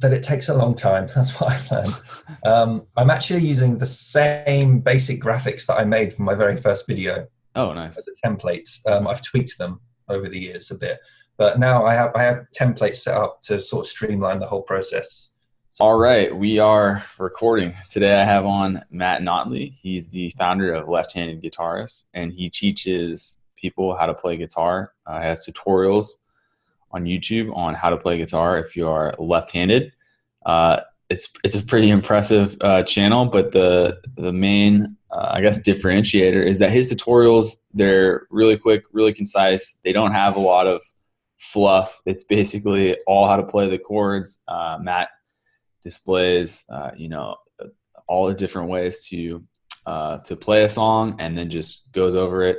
that it takes a long time. That's what I've learned. I'm actually using the same basic graphics that I made for my very first video. Oh, nice. As a template. I've tweaked them over the years a bit, but now I have templates set up to sort of streamline the whole process. All right, we are recording. Today I have on Matt Notley. He's the founder of Left-Handed Guitarist, and he teaches people how to play guitar. He has tutorials on YouTube on how to play guitar if you are left-handed. It's a pretty impressive channel, but the main I guess differentiator is that his tutorials, they're really quick, really concise. They don't have a lot of fluff. It's basically all how to play the chords. Matt displays all the different ways to play a song, and then just goes over it,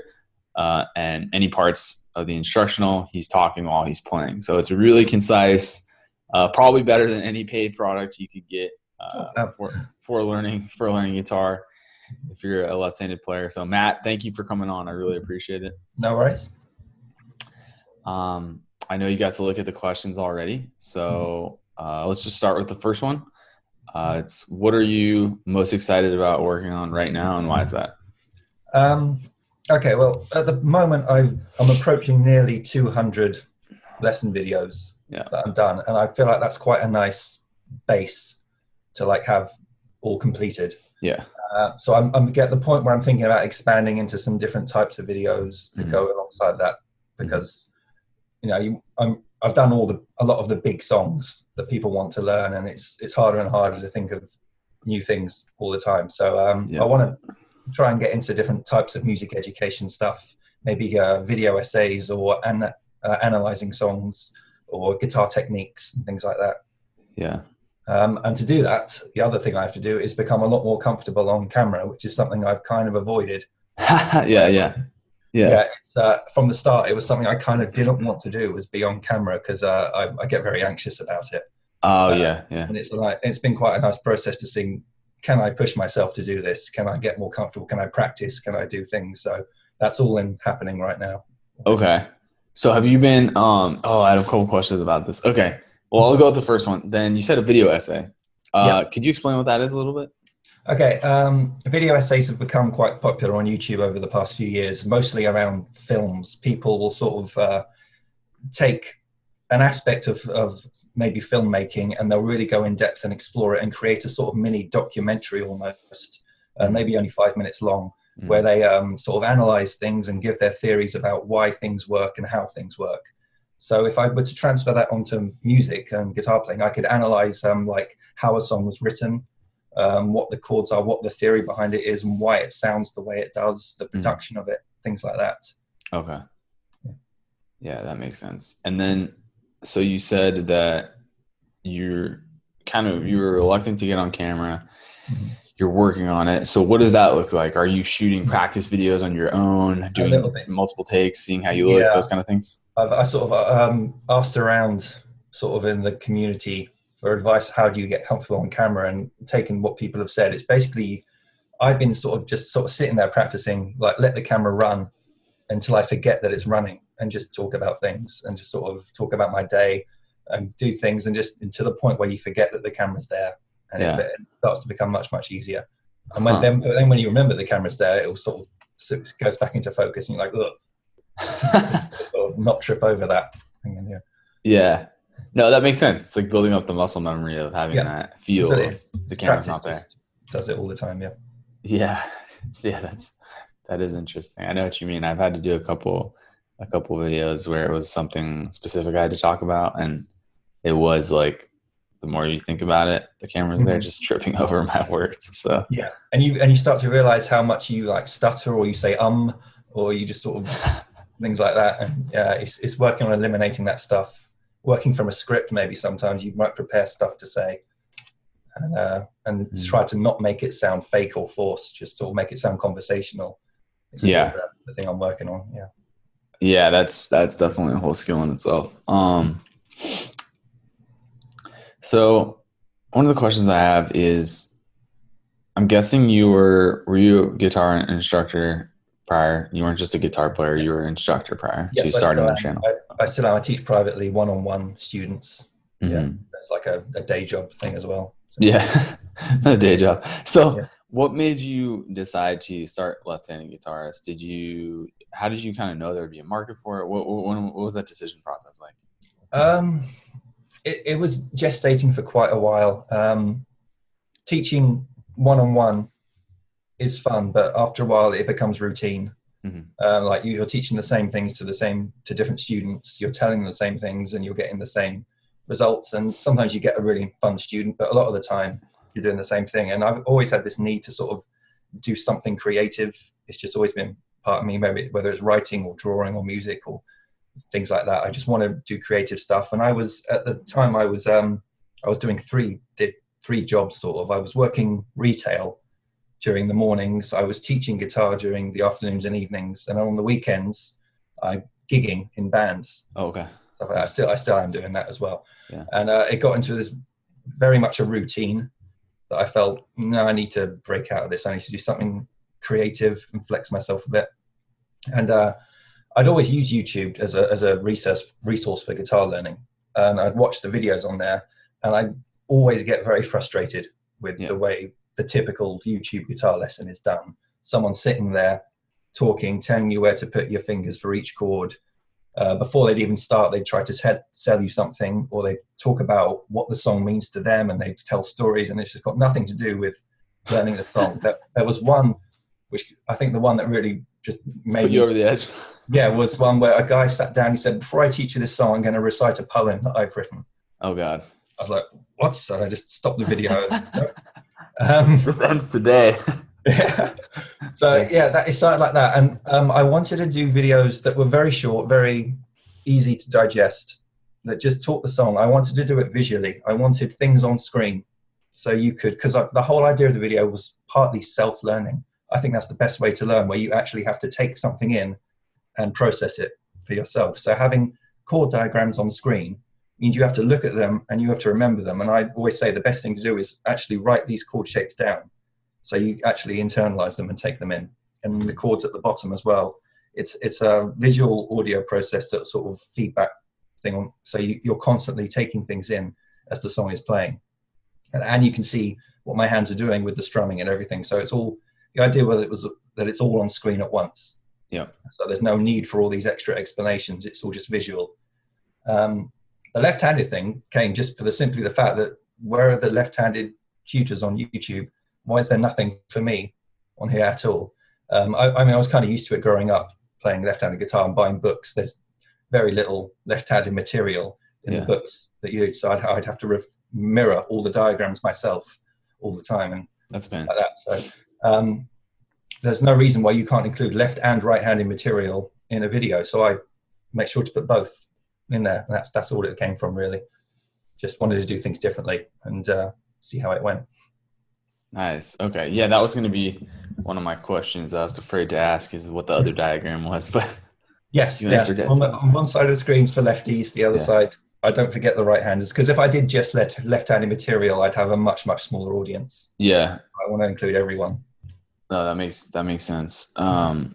and any parts of the instructional, he's talking while he's playing. So it's really concise, probably better than any paid product you could get for learning guitar if you're a left-handed player. So Matt, thank you for coming on. I really appreciate it. No worries. I know you got to look at the questions already, so let's just start with the first one. It's, what are you most excited about working on right now, and why is that? Okay, well, at the moment, I'm approaching nearly 200 lesson videos that I'm done, and I feel like that's quite a nice base to like have all completed. Yeah. So I'm at the point where I'm thinking about expanding into some different types of videos to go alongside that, because I've done a lot of the big songs that people want to learn, and it's harder and harder to think of new things all the time. So I want to try and get into different types of music education stuff, maybe video essays or analyzing songs or guitar techniques and things like that. Yeah. And to do that, the other thing I have to do is become a lot more comfortable on camera, which is something I've kind of avoided. Yeah. It's, from the start, it was something I kind of didn't want to do, was be on camera, because I get very anxious about it. Oh, yeah. And it's been quite a nice process to see, can I push myself to do this? Can I get more comfortable? Can I practice? Can I do things? So that's all happening right now. Okay. So have you been, I had a couple questions about this. Okay. Well, I'll go with the first one. Then you said a video essay. Could you explain what that is a little bit? Okay. Video essays have become quite popular on YouTube over the past few years, mostly around films. People will sort of take an aspect of maybe filmmaking, and they'll really go in depth and explore it and create a sort of mini documentary almost, maybe only 5 minutes long, where they sort of analyze things and give their theories about why things work and how things work. So if I were to transfer that onto music and guitar playing, I could analyze like how a song was written, what the chords are, what the theory behind it is, and why it sounds the way it does, the production of it, things like that. Okay. Yeah, that makes sense. And then, so you said that you were reluctant to get on camera. You're working on it. So what does that look like? Are you shooting practice videos on your own, doing multiple takes, seeing how you look, those kind of things? I sort of asked around sort of in the community for advice. How do you get comfortable on camera? And taking what people have said, it's basically, I've been sort of sitting there practicing, like let the camera run until I forget that it's running, and just talk about things and just sort of talk about my day and do things, and just to the point where you forget that the camera's there, and it starts to become much, much easier. And then when you remember the camera's there, it will sort of goes back into focus, and you're like, look. Sort of not trip over that. Yeah. No, that makes sense. It's like building up the muscle memory of having that feel of the camera's not there. Does it all the time, Yeah, that is interesting. I know what you mean. I've had to do a couple videos where it was something specific I had to talk about, and it was like, the more you think about it, the camera's there just tripping over my words. So and you start to realize how much you like stutter, or you say or you just sort of things like that. And it's working on eliminating that stuff, working from a script. Maybe sometimes you might prepare stuff to say, and try to not make it sound fake or forced, just sort of make it sound conversational. It's the thing I'm working on. Yeah, that's definitely a whole skill in itself. So one of the questions I have is, I'm guessing were you a guitar instructor prior? You weren't just a guitar player, you were an instructor prior. Yes, so you started on the channel. I teach privately one-on-one students. It's like a day job thing as well. So, Yeah, a day job. So yeah. what made you decide to start Left-Handed Guitarist? How did you kind of know there would be a market for it? What was that decision process like? It was gestating for quite a while. Teaching one-on-one is fun, but after a while it becomes routine. Like you're teaching the same things to different students. You're telling them the same things, and you're getting the same results. And sometimes you get a really fun student, but a lot of the time you're doing the same thing. And I've always had this need to sort of do something creative. It's just always been part of me, maybe whether it's writing or drawing or music or things like that. I just want to do creative stuff. And I was at the time I was doing three jobs sort of. I was working retail during the mornings. I was teaching guitar during the afternoons and evenings, and on the weekends, I gigging in bands. Oh, okay. I still am doing that as well. Yeah. And it got into this very much a routine that I felt, no, I need to break out of this. I need to do something creative and flex myself a bit. And I'd always use YouTube as a resource for guitar learning, and I'd watch the videos on there, and I'd always get very frustrated with the way the typical YouTube guitar lesson is done. Someone sitting there talking, telling you where to put your fingers for each chord. Before they'd even start, they'd try to sell you something, or they'd talk about what the song means to them, and they'd tell stories, and it's just got nothing to do with learning the song. There was one, which I think the one that really just made you over the edge. Yeah, was one where a guy sat down, he said, before I teach you this song, I'm going to recite a poem that I've written. Oh, God. I was like, what? So I just stopped the video. This ends today. Yeah. So it started like that. And I wanted to do videos that were very short, very easy to digest, that just taught the song. I wanted to do it visually. I wanted things on screen. So you could, because the whole idea of the video was partly self-learning. I think that's the best way to learn, where you actually have to take something in and process it for yourself. So having chord diagrams on screen means you have to look at them and you have to remember them. And I always say the best thing to do is actually write these chord shapes down, so you actually internalize them and take them in. And the chords at the bottom as well. It's a visual audio process, that sort of feedback thing. So you're constantly taking things in as the song is playing. And you can see what my hands are doing with the strumming and everything. So it's all, the idea was that it's all on screen at once. Yeah. So there's no need for all these extra explanations. It's all just visual. The left-handed thing came just for simply the fact that where are the left-handed tutors on YouTube? Why is there nothing for me on here at all? I mean, I was kind of used to it growing up, playing left-handed guitar and buying books. There's very little left-handed material in the books that you, so I'd have to mirror all the diagrams myself all the time, and that's been like that. So there's no reason why you can't include left and right-handed material in a video. So I make sure to put both in there. And that's all it came from, really. Just wanted to do things differently and see how it went. Nice. Okay. Yeah, that was going to be one of my questions I was afraid to ask, is what the other diagram was, but yes, you answered it. On one side of the screen's for lefties, the other side, I don't forget the right-handers, because if I did just left-handed material, I'd have a much smaller audience. Yeah. I want to include everyone. No, that makes sense. I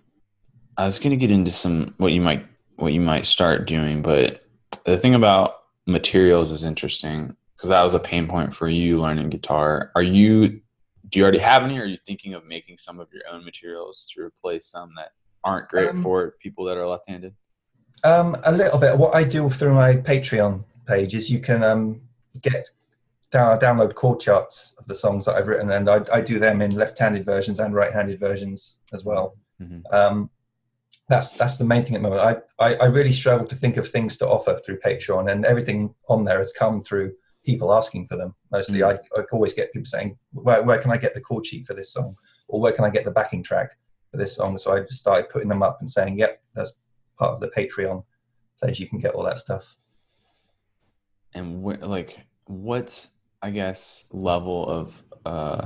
was going to get into some what you might start doing, but the thing about materials is interesting, because that was a pain point for you learning guitar. Do you already have any, or are you thinking of making some of your own materials to replace some that aren't great for people that are left-handed? A little bit. What I do through my Patreon page is you can download chord charts of the songs that I've written, and I do them in left-handed versions and right-handed versions as well. Mm-hmm. That's the main thing at the moment. I really struggle to think of things to offer through Patreon, and everything on there has come through people asking for them. Mostly, mm-hmm. I always get people saying, where can I get the chord sheet for this song? Or where can I get the backing track for this song? So I just started putting them up and saying, yep, that's part of the Patreon pledge. You can get all that stuff. And what, I guess, level of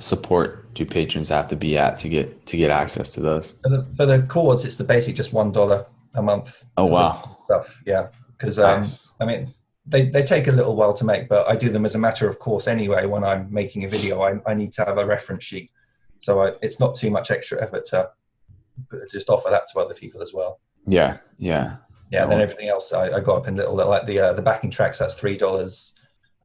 support do patrons have to be at to get access to those? For the chords, it's the basic, just $1 a month. Oh, wow. Stuff, yeah. Because, nice. I mean, they take a little while to make, but I do them as a matter of course anyway. When I'm making a video, I need to have a reference sheet. So it's not too much extra effort to just offer that to other people as well. Yeah. And then everything else I got up in little, like the backing tracks, that's $3.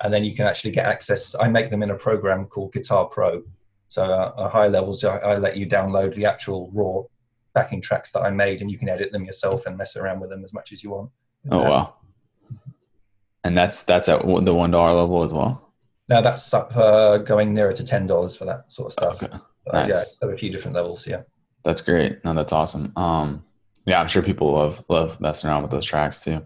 and then you can actually get access. I make them in a program called Guitar Pro. So at high levels, I let you download the actual raw backing tracks that I made, and you can edit them yourself and mess around with them as much as you want. Oh, wow. And that's at the $1 level as well? Now that's up going nearer to $10 for that sort of stuff. Okay. Nice. Yeah, so a few different levels, yeah. That's great. No, that's awesome. Yeah, I'm sure people love messing around with those tracks too.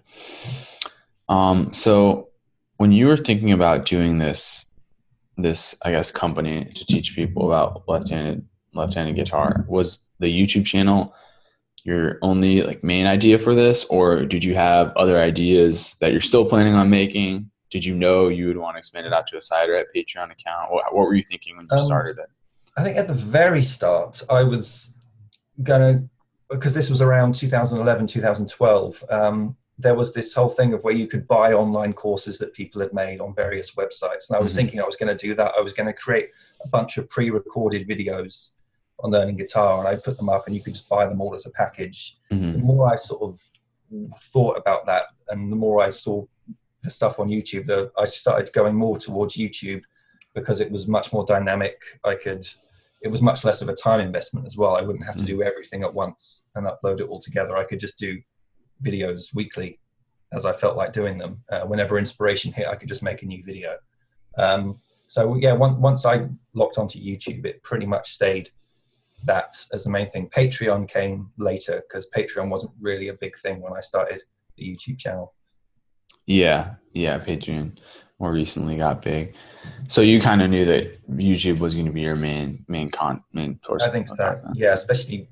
So when you were thinking about doing this, I guess, company to teach people about left-handed guitar, was the YouTube channel your only like main idea for this, or did you have other ideas that you're still planning on making? Did you know you would want to expand it out to a side or a Patreon account? What were you thinking when you started it? I think at the very start, I was because this was around 2011, 2012, there was this whole thing of where you could buy online courses that people had made on various websites. And I was thinking I was going to do that. I was going to create a bunch of pre-recorded videos on learning guitar, and I put them up and you could just buy them all as a package. The more I sort of thought about that, and the more I saw the stuff on YouTube, I started going more towards YouTube because it was much more dynamic. It was much less of a time investment as well. I wouldn't have to do everything at once and upload it all together. I could just do videos weekly as I felt like doing them. Whenever inspiration hit, I could just make a new video. So yeah, once I locked onto YouTube, it pretty much stayed that as the main thing. Patreon came later because Patreon wasn't really a big thing when I started the YouTube channel. Yeah, Patreon more recently got big. So you kind of knew that YouTube was going to be your main source. I think so. Yeah, especially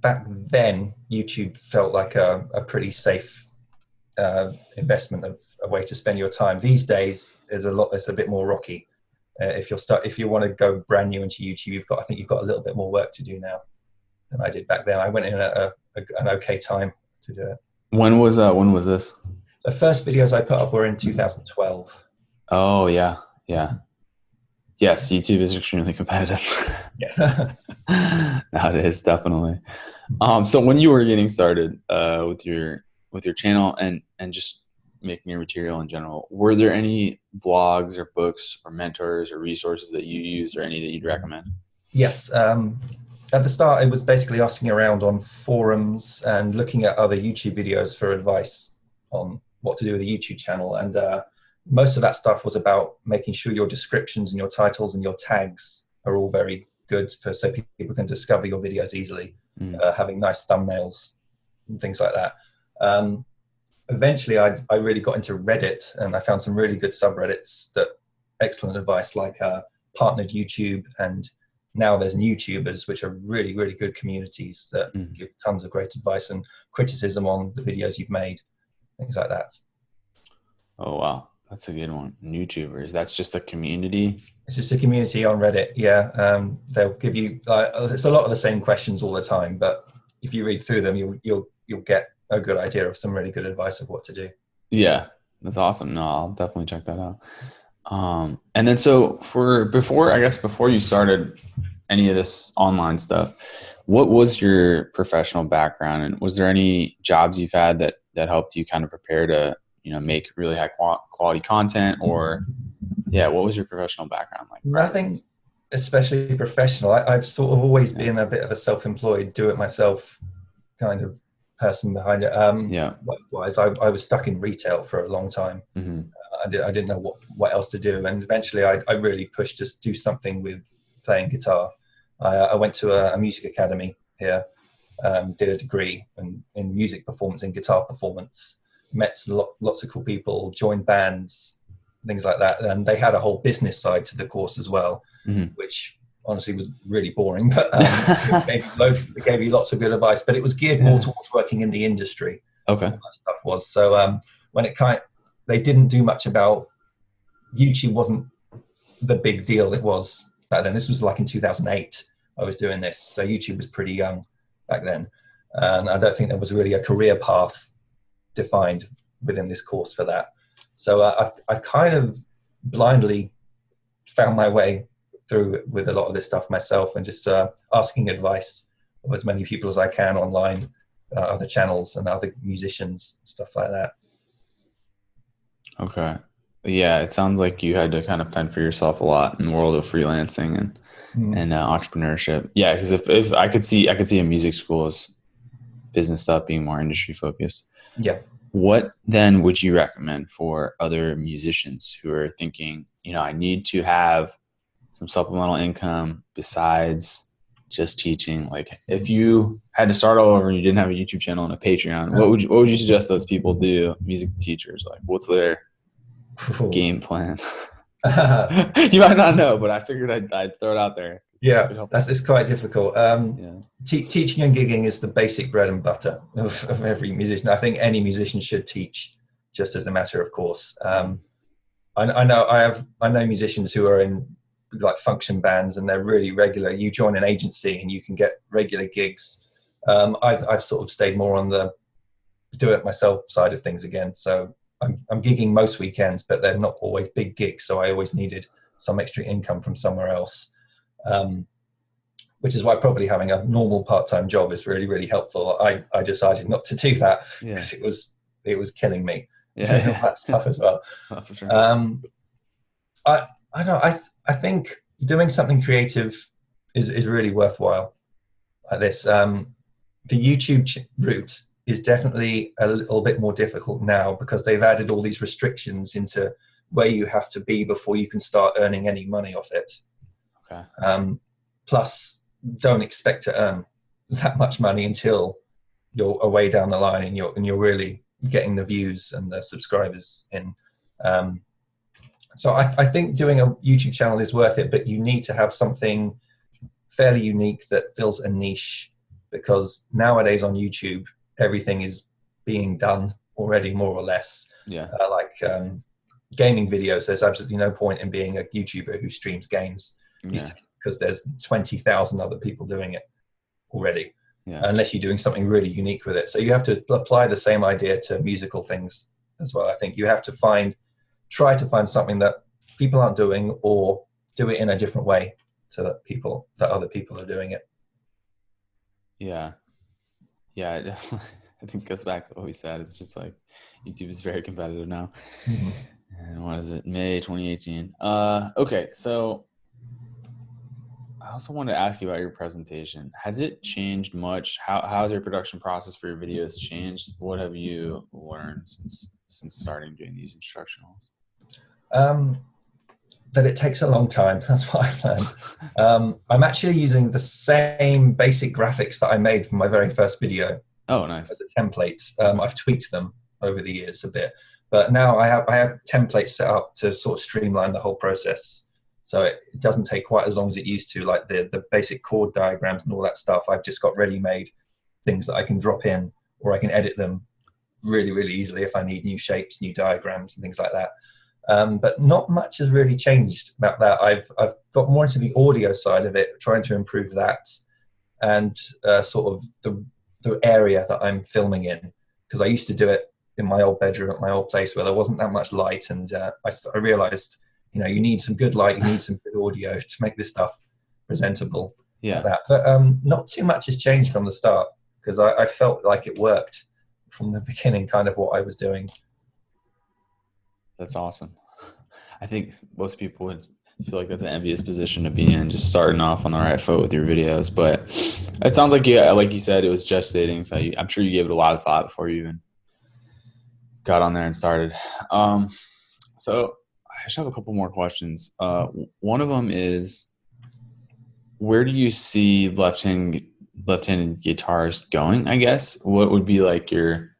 back then, YouTube felt like a pretty safe investment of a way to spend your time. These days, it's a bit more rocky. If you want to go brand new into YouTube, I think you've got a little bit more work to do now than I did back then. I went in at an okay time to do it. When was this? The first videos I put up were in 2012. Oh yeah. Yes, YouTube is extremely competitive. Yeah. No, it is definitely. So when you were getting started with your channel and just making your material in general, were there any blogs or books or mentors or resources that you use, or any that you'd recommend? Yes. At the start, it was basically asking around on forums and looking at other YouTube videos for advice on what to do with a YouTube channel. And most of that stuff was about making sure your descriptions and your titles and your tags are all very good so people can discover your videos easily, having nice thumbnails and things like that. Eventually, I really got into Reddit, and I found some really good subreddits excellent advice, like Partnered YouTube, and now there's YouTubers, which are really, really good communities that give tons of great advice and criticism on the videos you've made, things like that. Oh, wow. That's a good one. YouTubers. That's just a community? It's just a community on Reddit, yeah. They'll give you, it's a lot of the same questions all the time, but if you read through them, you'll get a good idea of some really good advice of what to do. Yeah, that's awesome. No, I'll definitely check that out. And then so before you started any of this online stuff, what was your professional background, and was there any jobs you've had that helped you kind of prepare to, make really high quality content, or what was your professional background like? Nothing especially professional. I've sort of always been a bit of a self-employed, do-it-myself kind of person behind it. Likewise, I was stuck in retail for a long time. I didn't know what else to do, and eventually I really pushed to do something with playing guitar. I went to a music academy here, did a degree in music performance and guitar performance, met lots of cool people, joined bands, things like that, and they had a whole business side to the course as well, which honestly was really boring, but it gave you lots of good advice, but it was geared more towards working in the industry. Okay. All that stuff was. So when they didn't do much about YouTube, wasn't the big deal it was back then. This was like in 2008 I was doing this, so YouTube was pretty young back then, and I don't think there was really a career path defined within this course for that. So I kind of blindly found my way through with a lot of this stuff myself, and just asking advice of as many people as I can online, other channels and other musicians, stuff like that. Okay. Yeah, it sounds like you had to kind of fend for yourself a lot in the world of freelancing Mm. and entrepreneurship. Yeah, because if I could see a music school as business stuff being more industry focused. Yeah. What then would you recommend for other musicians who are thinking, I need to have some supplemental income besides just teaching? Like, if you had to start all over and you didn't have a YouTube channel and a Patreon, what would you suggest those people do? Music teachers, like, what's their game plan? You might not know, but I figured I'd throw it out there. Yeah, it's quite difficult. Yeah. Teaching and gigging is the basic bread and butter of every musician. I think any musician should teach, just as a matter of course. I know musicians who are in like function bands, and they're really regular. You join an agency and you can get regular gigs. I've sort of stayed more on the do it myself side of things again. So I'm gigging most weekends, but they're not always big gigs. So I always needed some extra income from somewhere else. Which is why probably having a normal part-time job is really, really helpful. I decided not to do that because it was killing me doing all that stuff as well. Oh, for sure. I think doing something creative is really worthwhile like this. The YouTube route is definitely a little bit more difficult now because they've added all these restrictions into where you have to be before you can start earning any money off it. Okay. Plus, don't expect to earn that much money until you're away down the line and you're really getting the views and the subscribers in. So I think doing a YouTube channel is worth it, but you need to have something fairly unique that fills a niche, because nowadays on YouTube everything is being done already, more or less. Yeah. Gaming videos, there's absolutely no point in being a YouTuber who streams games. Yeah. Because there's 20,000 other people doing it already, unless you're doing something really unique with it. So you have to apply the same idea to musical things as well. I think you have to try to find something that people aren't doing, or do it in a different way so that other people are doing it. Yeah. I think it goes back to what we said. It's just like YouTube is very competitive now. Mm-hmm. And what is it? May 2018. Okay, so I also wanted to ask you about your presentation. Has it changed much? How has your production process for your videos changed? What have you learned since starting doing these instructionals? That it takes a long time. That's what I've learned. I'm actually using the same basic graphics that I made for my very first video. Oh, nice. As a template. I've tweaked them over the years a bit, but now I have templates set up to sort of streamline the whole process. So it doesn't take quite as long as it used to, like the basic chord diagrams and all that stuff. I've just got ready-made things that I can drop in, or I can edit them really, really easily if I need new shapes, new diagrams and things like that. But not much has really changed about that. I've got more into the audio side of it, trying to improve that, and sort of the area that I'm filming in, because I used to do it in my old bedroom at my old place where there wasn't that much light, and I realized, you need some good light, you need some good audio to make this stuff presentable. Yeah. Like that. But not too much has changed from the start, because I felt like it worked from the beginning, kind of what I was doing. That's awesome. I think most people would feel like that's an envious position to be in, just starting off on the right foot with your videos. But it sounds like, like you said, it was gestating. So I'm sure you gave it a lot of thought before you even got on there and started. So I just have a couple more questions. One of them is, where do you see left-handed guitarist going, I guess? What would be like your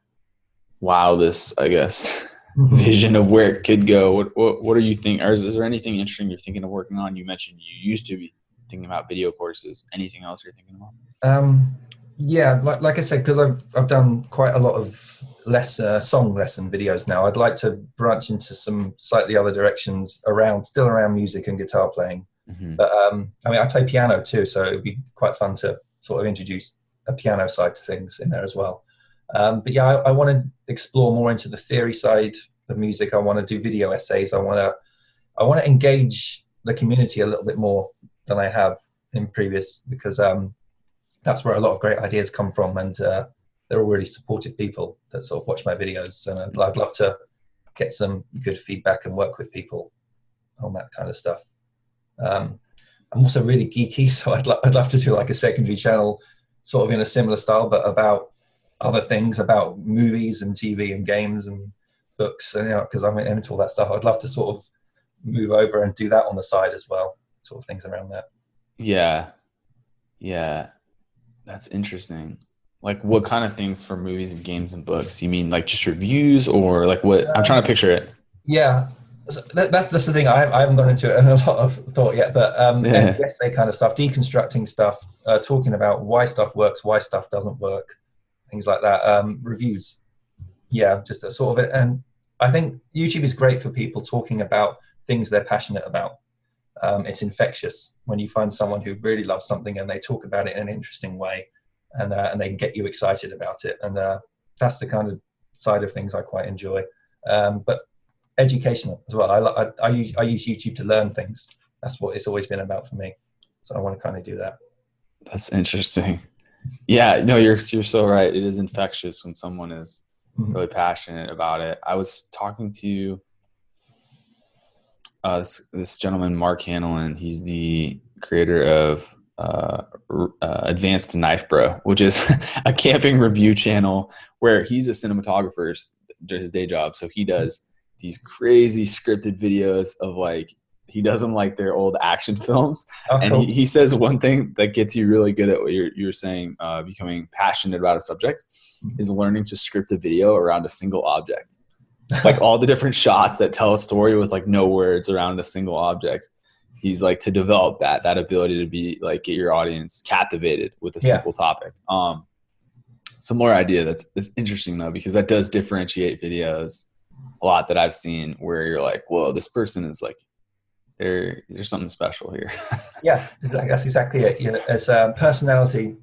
wildest, I guess, vision of where it could go? What are you thinking? Or is there anything interesting you're thinking of working on? You mentioned you used to be thinking about video courses. Anything else you're thinking about? Yeah, like I said, because I've done quite a lot of song lesson videos now. I'd like to branch into some slightly other directions still around music and guitar playing. Mm-hmm. But I play piano too, so it'd be quite fun to sort of introduce a piano side to things in there as well. But yeah, I want to explore more into the theory side of music. I want to do video essays. I want to engage the community a little bit more than I have in previous, because that's where a lot of great ideas come from, and they're all really supportive people that sort of watch my videos, and I'd love to get some good feedback and work with people on that kind of stuff. I'm also really geeky, so I'd love to do like a secondary channel sort of in a similar style, but about other things, about movies and TV and games and books, and because I'm into all that stuff. I'd love to sort of move over and do that on the side as well, sort of things around that. Yeah, that's interesting. Like, what kind of things for movies and games and books? You mean like just reviews, or like what? I'm trying to picture it. Yeah, so that's the thing. I haven't gone into it in a lot of thought yet, but essay kind of stuff, deconstructing stuff, talking about why stuff works, why stuff doesn't work, things like that. Reviews, yeah, just a sort of it. And I think YouTube is great for people talking about things they're passionate about. It's infectious when you find someone who really loves something and they talk about it in an interesting way, and they can get you excited about it. And that's the kind of side of things I quite enjoy. But educational as well. I use YouTube to learn things. That's what it's always been about for me. So I want to kind of do that. That's interesting. Yeah, no, you're so right. It is infectious when someone is really passionate about it. I was talking to this gentleman, Mark Hanlon. He's the creator of Advanced Knife Bro, which is a camping review channel where he's a cinematographer, his day job. So he does these crazy scripted videos of like, he does them like their old action films. And cool. he says one thing that gets you really good at what you're saying, becoming passionate about a subject, is learning to script a video around a single object. Like all the different shots that tell a story with like no words around a single object. He's like, to develop that ability to be like, get your audience captivated with a simple topic. Some more idea that's interesting though, because that does differentiate videos a lot that I've seen where you're like, whoa, this person is like, there's something special here. Yeah, that's exactly it. Yeah, as personality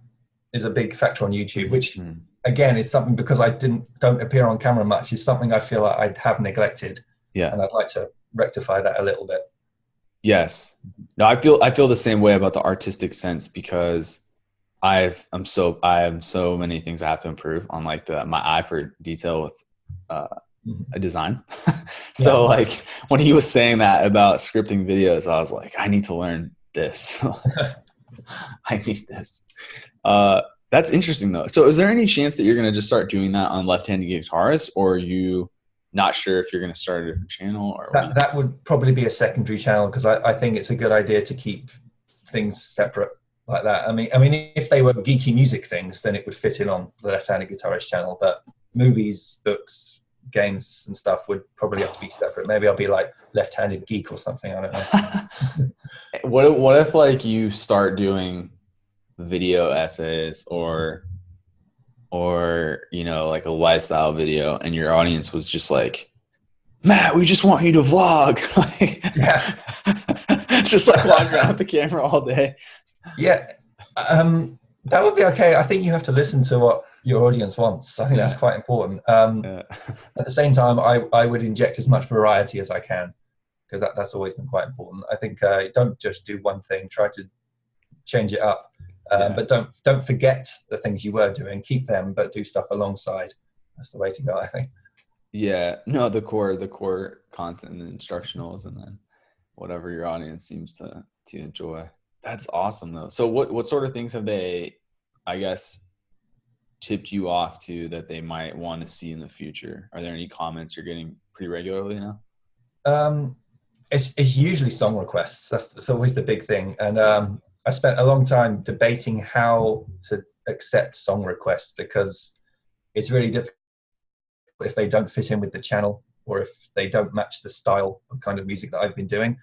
is a big factor on YouTube, which again is something, because I don't appear on camera much, is something I feel like I have neglected. Yeah, and I'd like to rectify that a little bit. Yes, no, I feel the same way about the artistic sense, because I have so many things I have to improve on, like my eye for detail with a design. So like when he was saying that about scripting videos, I was like, I need to learn this. I need this. That's interesting though. So is there any chance that you're going to just start doing that on Left-Handed Guitarist, or are you not sure if you're going to start a different channel? Or that would probably be a secondary channel, because I think it's a good idea to keep things separate like that. I mean, if they were geeky music things, then it would fit in on the Left-Handed Guitarist channel. But movies, books, games, and stuff would probably have to be separate. Maybe I'll be like Left-Handed Geek or something. I don't know. What if like you start doing video essays or like a lifestyle video, and your audience was just like, Matt, we just want you to vlog. Just like walking around with the camera all day. Yeah, that would be okay. I think you have to listen to what your audience wants. I think that's quite important. At the same time, I would inject as much variety as I can, because that's always been quite important. I think don't just do one thing. Try to change it up. But don't forget the things you were doing. Keep them, but do stuff alongside. That's the way to go, I think. Yeah, no, the core content and instructionals, and then whatever your audience seems to enjoy. That's awesome though. So what sort of things have they, I guess, tipped you off to that they might want to see in the future? Are there any comments you're getting pretty regularly now? It's usually song requests. That's always the big thing. And I spent a long time debating how to accept song requests, because it's really difficult if they don't fit in with the channel, or if they don't match the style of kind of music that I've been doing.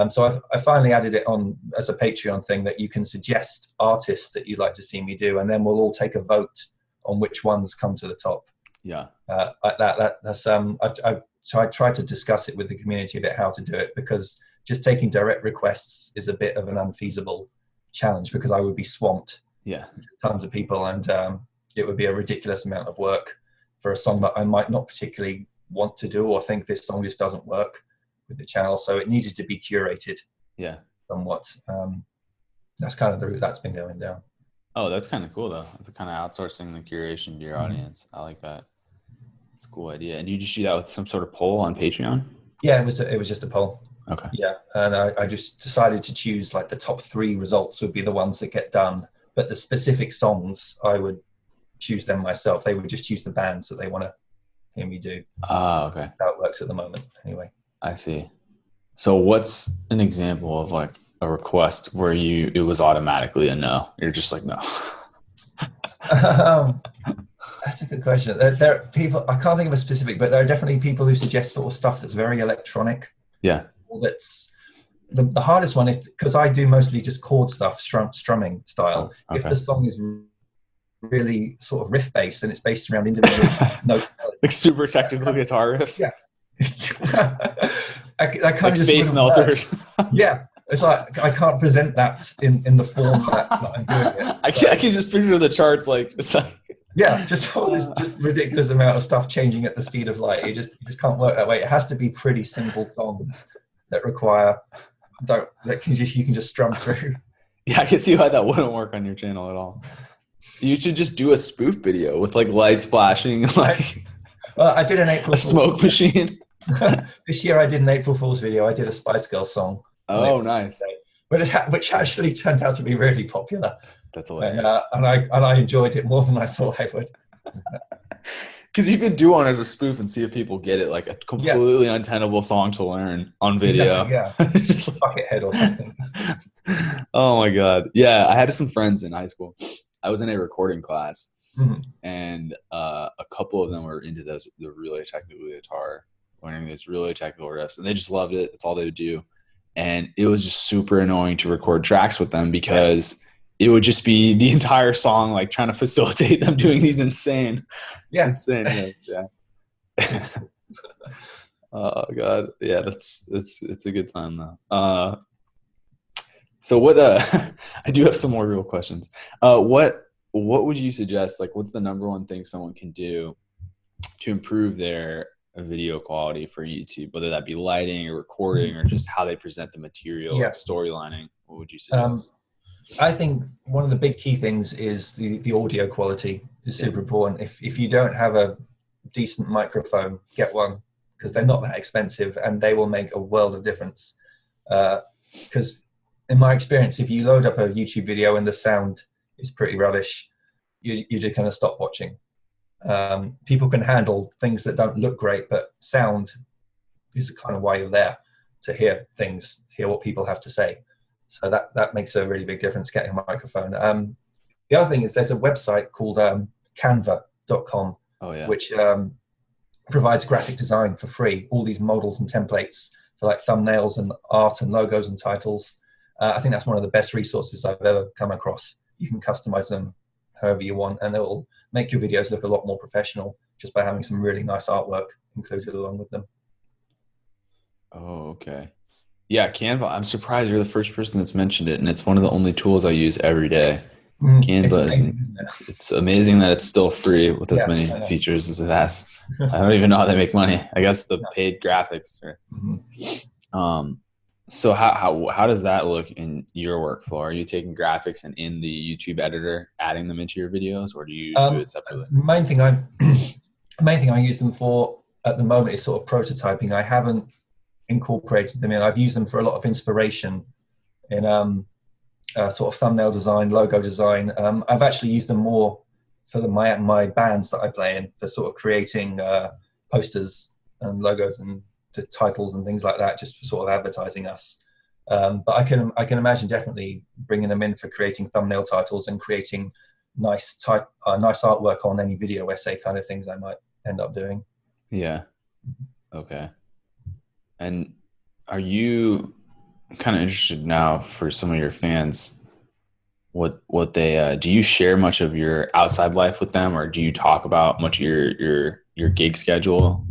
So I finally added it on as a Patreon thing, that you can suggest artists that you'd like to see me do, and then we'll all take a vote on which ones come to the top. Yeah. Like that's so I tried to discuss it with the community about how to do it, because just taking direct requests is a bit of an unfeasible challenge, because I would be swamped. Yeah. Tons of people, and it would be a ridiculous amount of work for a song that I might not particularly want to do, or think this song just doesn't work with the channel. So it needed to be curated. Yeah. Somewhat. That's kind of the route that's been going down. Oh, that's kind of cool though. The kind of outsourcing the curation to your audience. I like that. That's a cool idea. And you just do that with some sort of poll on Patreon? Yeah, it was just a poll. Okay. Yeah, and I just decided to choose like the top 3 results would be the ones that get done, but the specific songs I would choose them myself. They would just choose the bands that they want to hear me do. Okay. How it works at the moment, anyway. I see. So what's an example of like a request where it was automatically a no? You're just like, no. That's a good question. There are people, I can't think of a specific, but there are definitely people who suggest sort of stuff that's very electronic. Yeah. That's the hardest one, because I do mostly just chord stuff, strumming style. Oh, okay. If the song is really sort of riff based and it's based around individual notes, like super technical guitar riffs. Yeah. I kind like of just bass melters. Yeah, it's like I can't present that in the form that I'm doing it. I can just picture the charts like just like just all this just ridiculous amount of stuff changing at the speed of light. You just can't work that way. It has to be pretty simple songs that require you can just strum through. Yeah, I can see why that wouldn't work on your channel at all. You should just do a spoof video with like lights flashing, like I did an April a smoke machine. This year I did an April Fool's video. I did a Spice Girls song. Oh, nice. Which actually turned out to be really popular. That's hilarious. And I enjoyed it more than I thought I would. Because you could do one as a spoof and see if people get it, like a completely untenable song to learn on video. Yeah. Just like Buckethead or something. Oh my God. Yeah, I had some friends in high school. I was in a recording class, and a couple of them were into the really technical guitar, learning these really technical riffs, and they just loved it. That's all they would do. And it was just super annoying to record tracks with them because it would just be the entire song, like trying to facilitate them doing these insane riffs. Yeah. Oh God. Yeah. It's a good time though. So what, I do have some more real questions. What would you suggest? Like, what's the number one thing someone can do to improve their video quality for YouTube, whether that be lighting or recording or just how they present the material, like storylining? What would you suggest? I think one of the big key things is the audio quality is super important. If you don't have a decent microphone, get one, because they're not that expensive and they will make a world of difference. Because in my experience, if you load up a YouTube video and the sound is pretty rubbish, you're just going to stop watching. People can handle things that don't look great, but sound is kind of why you're there, to hear what people have to say. So that makes a really big difference, getting a microphone. The other thing is there's a website called canva.com, which provides graphic design for free, all these models and templates for like thumbnails and art and logos and titles. I think that's one of the best resources I've ever come across. You can customize them however you want, and it will make your videos look a lot more professional just by having some really nice artwork included along with them. Oh, okay. Yeah, Canva. I'm surprised you're the first person that's mentioned it, and it's one of the only tools I use every day. Canva it's amazing that it's still free with as many features as it has. I don't even know how they make money. I guess the paid graphics. So how does that look in your workflow? Are you taking graphics and in the YouTube editor adding them into your videos, or do you do it separately? The main thing I use them for at the moment is sort of prototyping. I haven't incorporated them in. I've used them for a lot of inspiration in sort of thumbnail design, logo design. I've actually used them more for my bands that I play in, for sort of creating posters and logos and the titles and things like that, just for sort of advertising us. But I can imagine definitely bringing them in for creating thumbnail titles and creating nice artwork on any video essay kind of things I might end up doing. Yeah. Okay. And are you kind of interested now, for some of your fans, what they do you share much of your outside life with them, or do you talk about much of your gig schedule?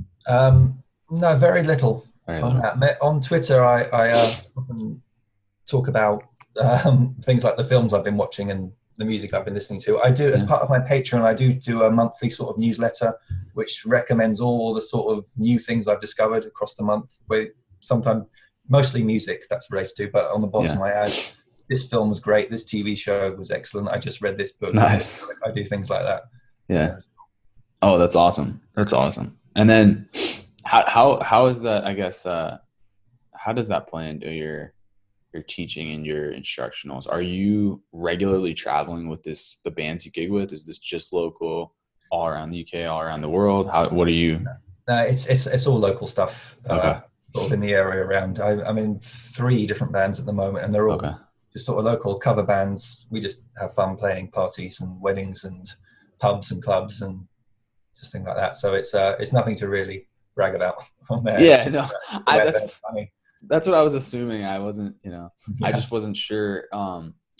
No, very little on that. On Twitter, I often talk about things like the films I've been watching and the music I've been listening to. I do, as part of my Patreon, I do a monthly sort of newsletter which recommends all the sort of new things I've discovered across the month, with sometimes mostly music that's related to, but on the bottom I add, this film was great, this TV show was excellent, I just read this book. Nice. I do things like that. Yeah. Oh, that's awesome. That's awesome. And then how is that, I guess, how does that play into your teaching and your instructionals? Are you regularly traveling with the bands you gig with? Is this just local, all around the UK, all around the world? What are you? It's all local stuff, Okay. sort of in the area around. I'm in 3 different bands at the moment, and they're all Okay. just sort of local cover bands. We just have fun playing parties and weddings and pubs and clubs and just things like that. So it's nothing to really brag about on there. It's Yeah, just no, that's funny. that's what I was assuming. I wasn't, I Yeah. just wasn't sure.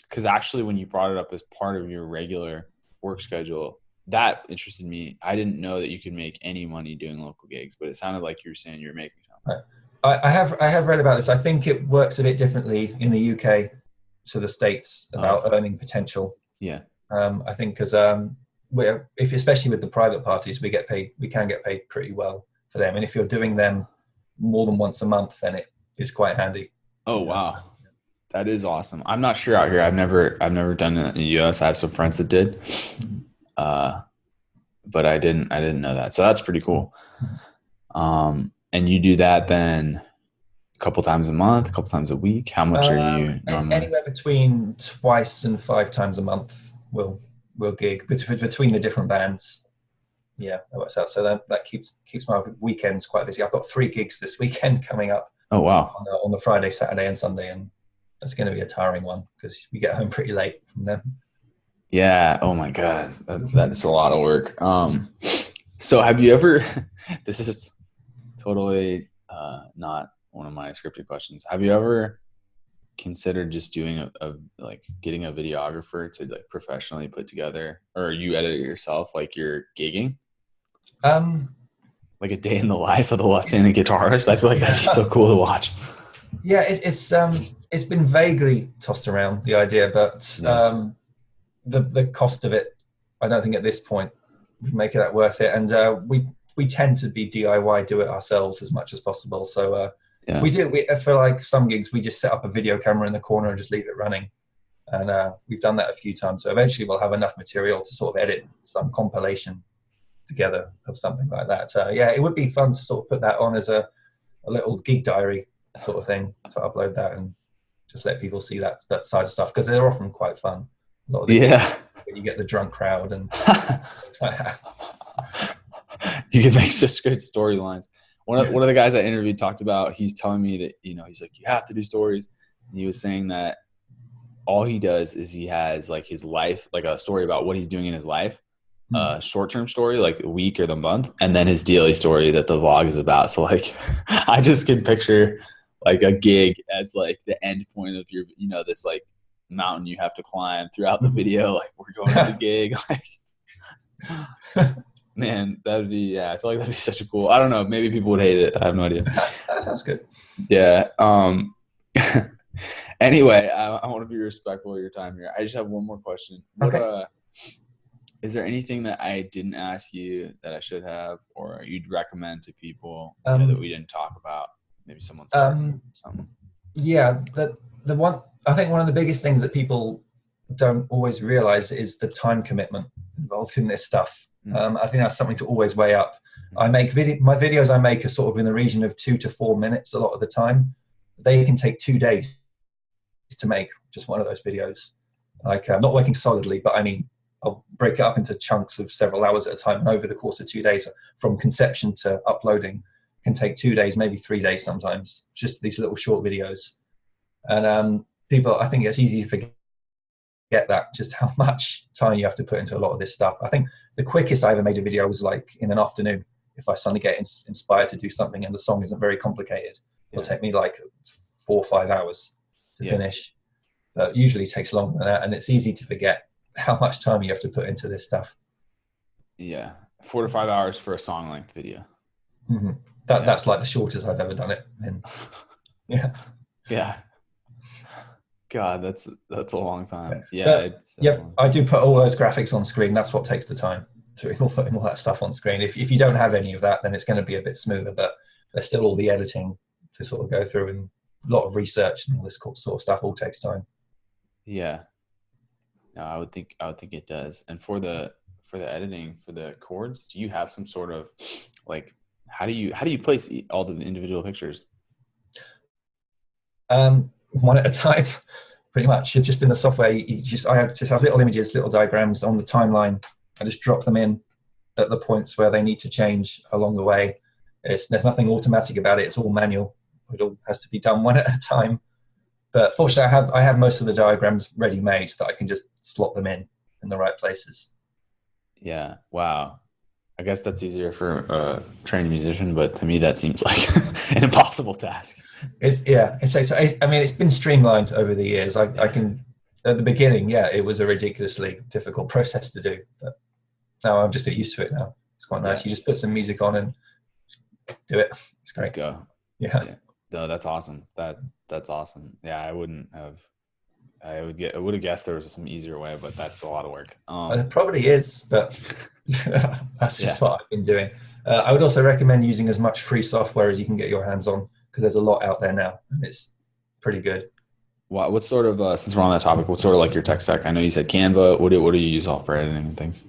Because actually, when you brought it up as part of your regular work schedule, that interested me. I didn't know that you could make any money doing local gigs, but it sounded like you were saying you were making something. I have read about this. I think it works a bit differently in the UK to the States about earning potential. Yeah. I think because if especially with the private parties, we can get paid pretty well for them, and if you're doing them more than once a month, then it is quite handy. Oh, wow. That is awesome. I'm not sure out here. I've never done it in the US. I have some friends that did. But I didn't know that. So that's pretty cool. And you do that then a couple times a month, a couple times a week? How much are you normally? Anywhere between twice and 5 times a month we'll gig between the different bands. Yeah, that works out. So that keeps my weekends quite busy. I've got 3 gigs this weekend coming up. Oh, wow. On the Friday, Saturday, and Sunday, and that's going to be a tiring one because we get home pretty late from them. Yeah. Oh my God. That is a lot of work. So have you ever, this is totally not one of my scripted questions. Have you ever considered just doing like getting a videographer to like professionally put together, or you edit it yourself, like you're gigging? Like a day in the life of the left-handed guitarist? I feel like that'd be so cool to watch. Yeah, it's been vaguely tossed around, the idea, but the cost of it, I don't think at this point would make that worth it. And we tend to be DIY, do it ourselves as much as possible. So we for like some gigs, we just set up a video camera in the corner and just leave it running. And we've done that a few times. So eventually we'll have enough material to sort of edit some compilation together of something like that. Yeah, it would be fun to sort of put that on as a little gig diary sort of thing, to upload that and just let people see that side of stuff, because they're often quite fun. A lot of the gigs, when you get the drunk crowd and like that. You can make such good storylines. One of the guys I interviewed talked about, he's telling me that, he's like, you have to do stories. And he was saying that all he does is he has like his life, like a story about what he's doing in his life, short-term story, like a week or the month, and then his daily story that the vlog is about. So like, I just can picture like a gig as like the end point of your, this like mountain you have to climb throughout the video. Like, we're going to the gig. Like, man, that'd be, I feel like that'd be such a cool, I don't know, maybe people would hate it. I have no idea. That sounds good. Yeah. Anyway, I want to be respectful of your time here. I just have one more question. Is there anything that I didn't ask you that I should have, or you'd recommend to people that we didn't talk about? Maybe someone's something. Yeah, the one, I think one of the biggest things that people don't always realize is the time commitment involved in this stuff. I think that's something to always weigh up. I make my videos I make are sort of in the region of 2 to 4 minutes a lot of the time. They can take 2 days to make just one of those videos. Like, I'm not working solidly, but I mean, I'll break it up into chunks of several hours at a time, and over the course of 2 days, from conception to uploading, can take 2 days, maybe 3 days sometimes, just these little short videos. And people, I think it's easy to forget that, just how much time you have to put into a lot of this stuff. I think the quickest I ever made a video was like in an afternoon. If I suddenly get inspired to do something and the song isn't very complicated, it'll take me like 4 or 5 hours to finish. But usually takes longer than that, and it's easy to forget how much time you have to put into this stuff. Yeah, 4 to 5 hours for a song length video. That's like the shortest I've ever done it. And yeah. God, that's a long time. I do put all those graphics on screen. That's what takes the time, putting all that stuff on screen. If you don't have any of that, then it's going to be a bit smoother, but there's still all the editing to sort of go through, and a lot of research and all this sort of stuff all takes time. Yeah. No, I would think it does. And for the for the editing for the chords, do you have some sort of like, how do you place all the individual pictures? One at a time, pretty much. It's just in the software. I have little images, little diagrams on the timeline. I just drop them in at the points where they need to change along the way. There's nothing automatic about it. It's all manual. It all has to be done one at a time. But fortunately, I have most of the diagrams ready made so that I can just slot them in the right places. Yeah. Wow. I guess that's easier for a trained musician, but to me that seems like an impossible task. It's been streamlined over the years. I can, at the beginning, it was a ridiculously difficult process to do, but now I'm just used to it now. It's quite nice. You just put some music on and do it. It's great. Let's go. Yeah. No, that's awesome. That's awesome. Yeah, I would have guessed there was some easier way, but that's a lot of work. It probably is, but that's just what I've been doing. I would also recommend using as much free software as you can get your hands on, because there's a lot out there now, and it's pretty good. What sort of, since we're on that topic, what sort of like your tech stack? I know you said Canva. What do you use all for editing and things?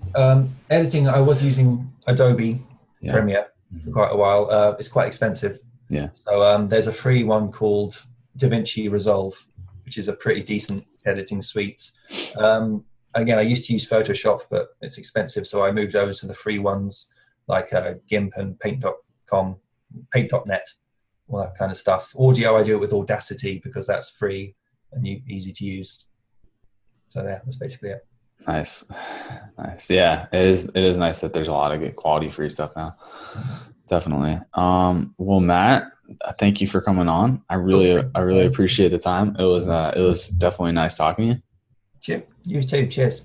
Editing, I was using Adobe Premiere for quite a while. It's quite expensive. Yeah. So there's a free one called DaVinci Resolve, which is a pretty decent editing suite. Again, I used to use Photoshop, but it's expensive, so I moved over to the free ones like GIMP and Paint.com, Paint.net, all that kind of stuff. Audio, I do it with Audacity because that's free and easy to use. So yeah, that's basically it. Nice. Yeah, it is nice that there's a lot of good quality free stuff now. Definitely. Well, Matt, thank you for coming on. I really appreciate the time. It was definitely nice talking to you. You too. Cheers.